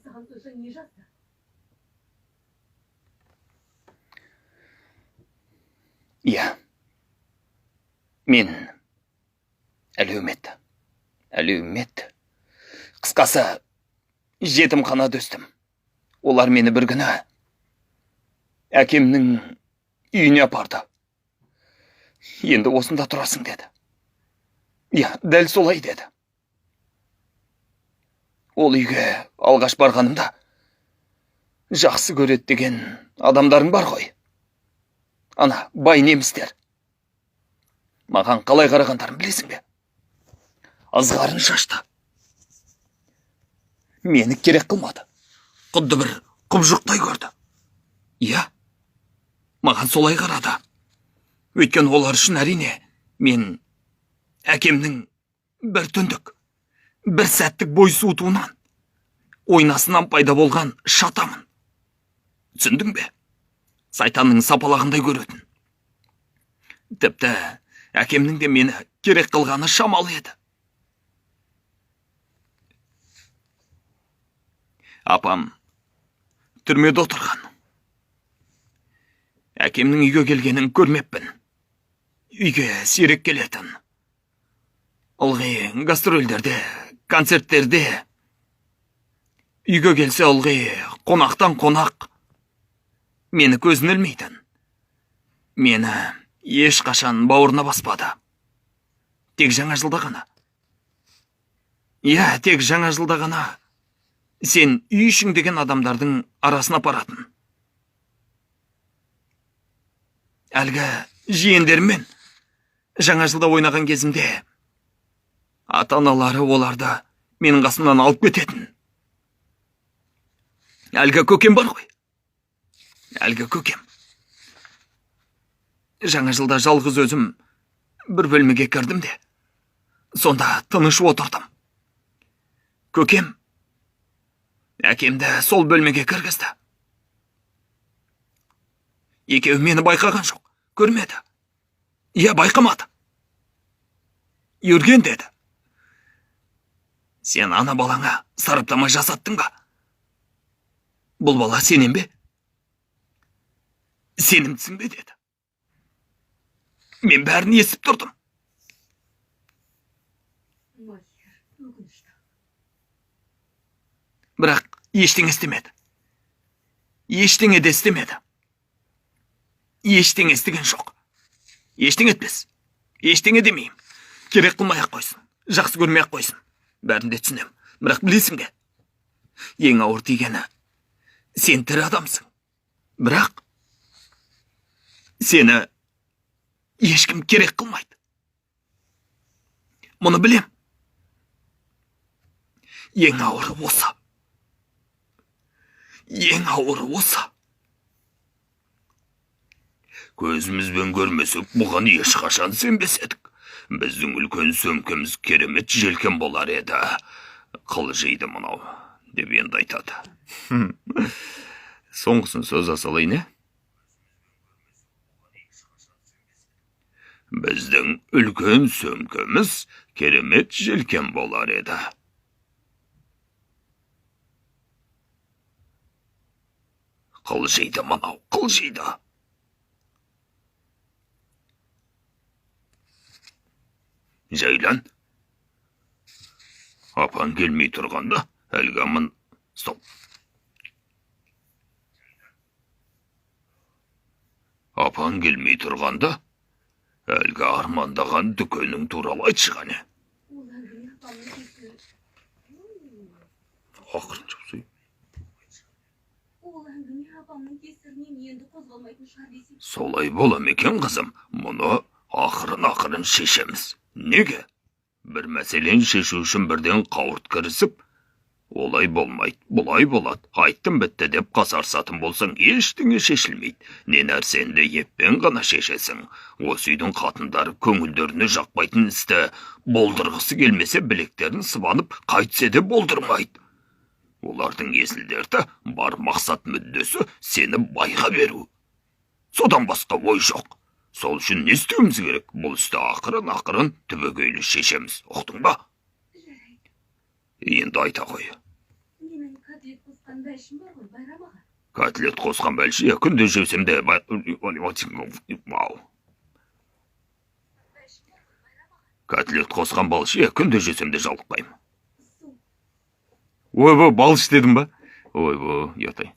саған сонша не жазды? Иә. Мен әлеумет. Қысқасы, жетімханада өстім. Олар мені бір күні әкемнің үйіне апарды. Енді осында тұрасың деді. Иә, дәл солай деді. Ол үйге алғаш барғанымда жақсы көреді деген адамдарың бар ғой. Ана, бай немістер. Маған қалай қарағандарын білесің бе? Азғарын шашты. Мені керек қылмады. Құдды бір құбжықтай көрді. Иә, маған солай қарады. Өйткені олар үшін әрине мен әкемнің бір түндік, бір сәттік бой суытуынан, ойнасынан пайда болған шатамын. Түсіндің бе? Сайтанның сапалағындай көретін. Тіпті әкемнің де мені керек қылғаны шамалы еді. Апам түрмеде отырған. Әкемнің үйге келгенін көрмеппін. Үйге сирек келетін. Ылғи гастрольдерде, концерттерде. Үйге келсе ылғи қонақтан қонақ. Мені көзін ілмейтін. Мені ешқашан бауырына баспады. Тек жаңа жылда ғана. Иә, тек жаңа жылда ғана. Сен үй ішің деген адамдардың арасына апаратын. Әлгі жиендермен жаңа жылда ойнаған кезімде ата-аналары оларды менің қасымнан алып кететін. Әлгі көкем бар ғой. Әлгі көкем. Жаңа жылда жалғыз өзім бір бөлмеге кірдім де, сонда тыныш отырдым. Көкем әкемді сол бөлмеге кіргізді. Екеуі мені байқаған жоқ, көрмеді. Иә, байқамады. Юрген деді. Сен ана балаңа сараптама жасаттың ба? Бұл бала сенен бе? Сенімсің бе деді. Мен бәрін естіп тұрдым. Бірақ ештеңе істемеді. Ештеңе де істемеді. Ештеңе істеген жоқ. Ештеңе етпес. Ештеңе демеймін. Керек қылмай-ақ қойсын. Жақсы көрмей-ақ қойсын. Бәрін де түсінем. Бірақ білесің бе? Ең ауыр тигені сен тірі адамсың. Бірақ сені ешкім керек қылмайды. Мұны білем. Ең ауыры осы. Ең ауыры осы. Көзімізбен көрмесек, бұған ешқашан сенбес едік. Біздің үлкен сөмкеміз керемет желкен болар еді. Қылжиды мынау, деп енді айтады. Соңғысын сөз асалай не? Біздің үлкен сөмкеміз керемет желкен болар еді. Қылжиды мынау, қылжиды. Жайлан, апан келмей тұрғанда, әлгі Стоп. Апан келмей тұрғанда, әлгі армандаған дүкенің туралы айтшы ғане. Ақырын жапсай. Солай болам екен, қызым. Мұны ақырын шешеміз. Неге? Бір мәселен шешу үшін бірден қауырт кірісіп, олай болмайды, бұлай болады, айттым бітті деп қасарсатын болсаң, ештеңе шешілмейді. Не нәрсенді еппен ғана шешесің. Осы үйдің қатындары көңілдеріне жақпайтын істі болдырғысы келмесе, білектерін сыбанып, қайтсе де болдырмайды. Олардың есілдерді бар мақсат мүддесі сені байға беру. Содан басқа ой жоқ. Сол үшін не істеуіміз керек? Бұл істі ақырын түбегейлі шешеміз. Ұқтың ба? Енді айта қой. қандай ішім бар ғой, Байрам аға? Котлет қосқан бәлші, күнде жесем де... Вау. Котлет қосқан балшы, күнде жесем де жалықпаймын. Ой, балыш дедім ба? Ой, ятай.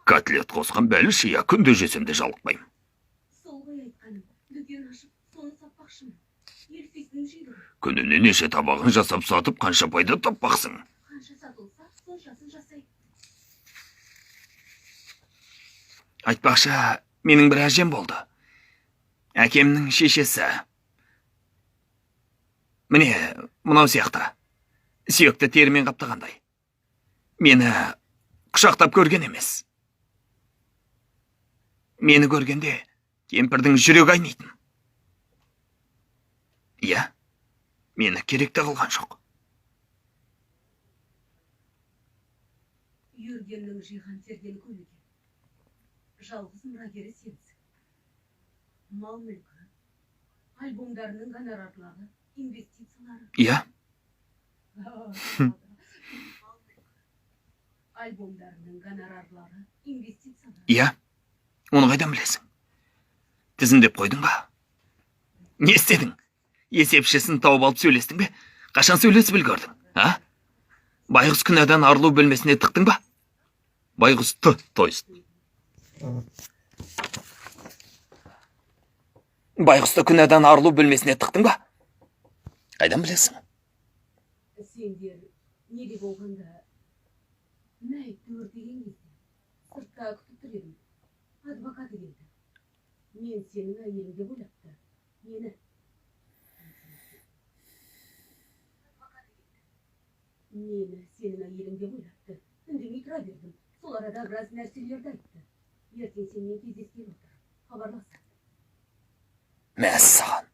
Котлет қосқан бәлші, күнде жесем де жалықпаймын. Сол ғой айтқаным, дүкен ашып, соны сатпақшымын. Ертесін жейді. Күніне неше табағын жасап сатып, қанша пайда таппақсың? Қанша сатылса, соншасын жасай. Айтпақшы, менің бір әжем болды. Әкемнің шешесі. Міне, мынау сияқты. Сүйекті терімен қаптағандай. Мені құшақтап көрген емес. Мені көргенде кемпірдің жүрегі айнитын. Иә, мені керекті қылған жоқ. Юргеннің жиған терген көп екен. Жалғыз мұрагері сенсің. Мал мүлкі, альбомдарының гонорарлары, инвестициялары. Иә. Альбомдарының гонорарлары, инвестициялары. Иә, оны қайдан білесің? Тізімдеп қойдың ба? Не істедің? Есепшісін тауып алып сөйлестің бе? Қашан сөйлесіп үлгердің? Байғұс күнәдан арылу бөлмесіне тықтың ба? Байғұс тойсын. Байғұсты күнәдан арылу бөлмесіне тықтың ба? Қайдан білесің? Сендер неде болғанда мәйт өртеген кезде сыртта күтіп тұр едім. Адвокаты келді. Мен сенің әйелің деп ойлапты. Мені. Мені сенің әйелің деп ойлапты. Үндемей тұра бердім. Сол арада біраз нәрселерді айтты. Ертең сенмен кездескен отыр. Хабарласты. Мәссаған.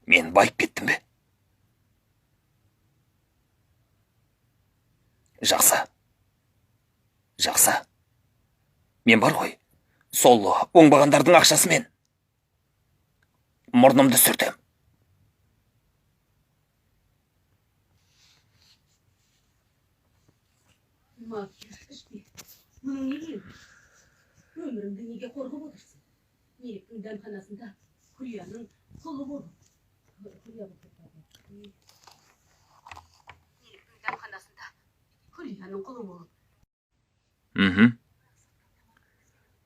Мен байып кеттім бе? Жақсы. Жақсы. Мен бар ғой, сол оңбағандардың ақшасымен мұрнымды сүртем. Макияж ішпе. Мұның не келді? Өміріңді неге қорғып отырсың? Неліктің дәмханасында Күлияның құлы болып. Неліктің дәмханасында Күлияның құлы болып.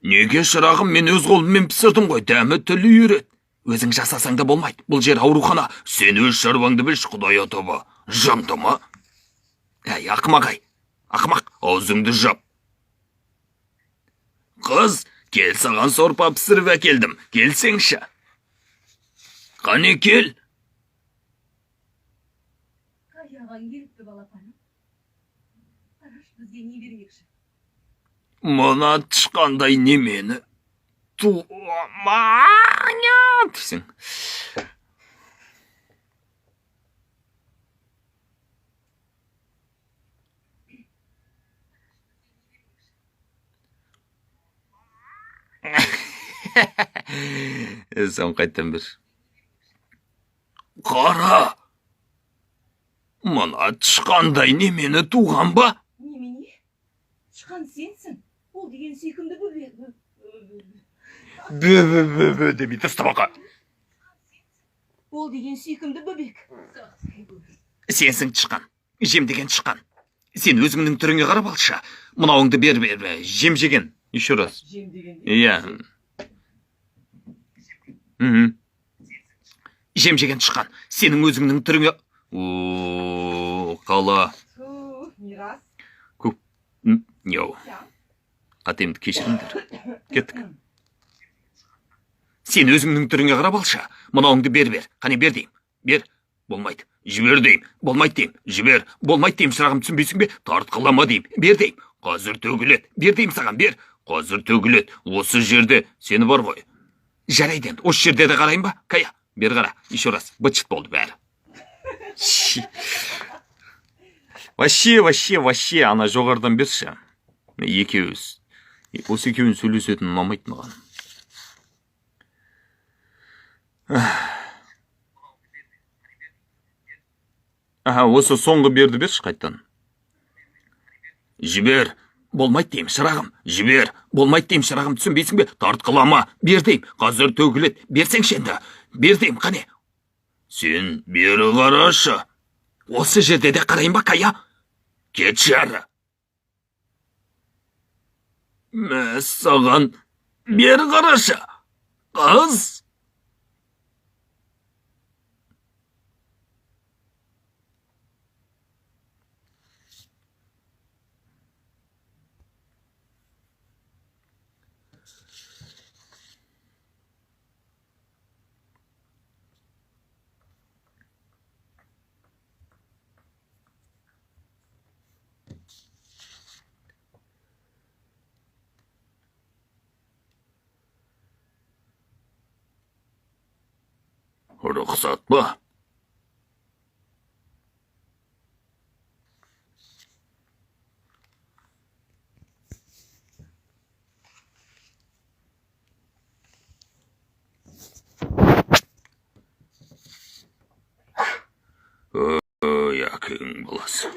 Неге шырағым, мен өз қолыммен пісірдім ғой, дәмі тілі үйрет. Өзің жасасаң да болмайды. Бұл жер аурухана. Сен өз шаруаңды білші, Құдай тобы. Жынды ма? Әй, ақымақ-ай. Ақымақ, аузыңды жап. Қыз, кел, саған сорпа пісіріп әкелдім. Келсеңші. Қане кел. Қаяған келіпті балапаным. Қараш, бізге не бермекші? Мұна тышқандай немені туаманя дейсің. Сен қайттан бір. Қара! Мұна тышқандай немені туған ба? Немене? Тышқан сенсің. Ол деген сүйкімді бөбек. Бө демей тастамаға. Ол деген сүйкімді бөбек. Сенсің тышқан. Жем деген тышқан. Сен өзіңнің түріңе қарап алшы. Мынауыңды бер. Жем жеген. Еще раз. Жем деген. Иә. Жем жеген тышқан. Сенің өзіңнің түріңе... Қала. Мирас. Көп. Йоу. Қатемді кешіріңдер. Кеттік. Сен өзіңнің түріңе қарап алшы. Мынауыңды бер. Қане бер дейм. Бер. Болмайды. Жібер дейм. Болмайды дейм. Жібер. Болмайды дейм. Шырағым, түсінбейсің бе? Тартқылама дейм. Бер дейм. Қазір төгілет. Бер дейм саған. Бер. Қазір төгілет. Осы жерде сені бар ғой. Жарайды енді. Осы жерде де қарайын ба? Кая. Бер қара. Еще раз. Бытшыт болды бәрі. Вообще. Ана жоғардан берші. Екеуіз. Осы екеуін сөйлесетін ұнамайды маған. Осы соңғы берді берші қайттан. Жібер. Болмайды дейм, шырағым. Жібер. Болмайды дейм, шырағым, түсінбейсің бе? Тартқылама. Бер дейм. Қазір төгілет. Берсеңші енді. Бер дейм, қане. Сен бері қарашы. Осы жерде де қарайын ба, Кая? Кетші ары. Мәссаған. Бері қарашы. Қыз. Рұқсат па? Ой, әкең баласы.